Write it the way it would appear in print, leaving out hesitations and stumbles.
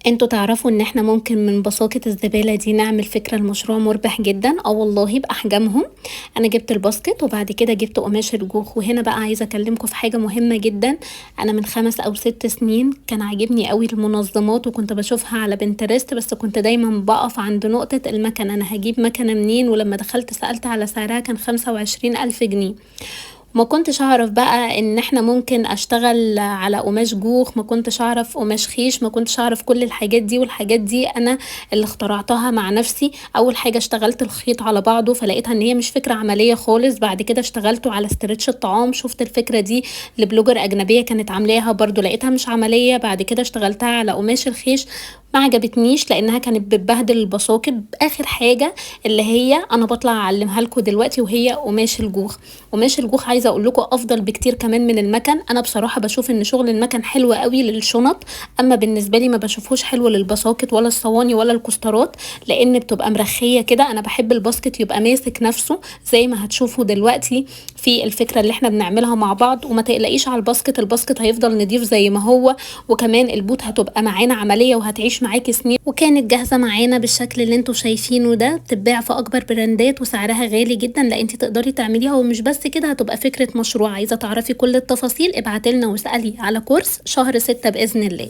انتوا تعرفوا ان احنا ممكن من بساطة الزبالة دي نعمل فكرة لمشروع مربح جدا، والله بأحجامهم. انا جبت الباسكت وبعد كده جبت قماش الجوخ، وهنا بقى عايزة اكلمكم في حاجة مهمة جدا. انا من 5 أو 6 سنين كان عاجبني قوي المنظمات وكنت بشوفها على بنترست، بس كنت دايما بقف عند نقطة المكنة، انا هجيب مكنة منين؟ ولما دخلت سألت على سعرها كان 25,000 جنيه. ما كنتش اعرف بقى ان احنا ممكن اشتغل على قماش جوخ، ما كنتش اعرف قماش خيش، ما كنتش اعرف كل الحاجات دي، والحاجات دي انا اللي اخترعتها مع نفسي. اول حاجة اشتغلت الخيط على بعضه فلقيتها ان هي مش فكرة عملية خالص. بعد كده اشتغلته على استرتش الطعام، شفت الفكرة دي لبلوجر اجنبية كانت عاملاها برضو، لقيتها مش عملية. بعد كده اشتغلتها على قماش الخيش، ما عجبتنيش لانها كانت بتبهدل البساكت. اخر حاجة اللي هي انا بطلع اعلمها لكم دلوقتي وهي قماش الجوخ. قماش الجوخ عايزه اقول لكم افضل بكتير كمان من المكن. انا بصراحه بشوف ان شغل المكن حلو قوي للشنط، اما بالنسبه لي ما بشوفوش حلو للبساكت ولا الصواني ولا الكسترات، لان بتبقى مرخيه كده. انا بحب الباسكت يبقى ماسك نفسه زي ما هتشوفوا دلوقتي في الفكره اللي احنا بنعملها مع بعض. وما تقلقيش على الباسكت، الباسكت هيفضل نضيف زي ما هو، وكمان البوت هتبقى معانا عمليه وهتعيش معاكي سنين، وكانت جاهزه معانا بالشكل اللي انتوا شايفينه ده. بتتباع في اكبر براندات وسعرها غالي جدا، لا انت تقدري تعمليها. ومش بس كده، هتبقى فكره مشروع. عايزه تعرفي كل التفاصيل؟ ابعتيلنا واسالي على كورس شهر 6 باذن الله.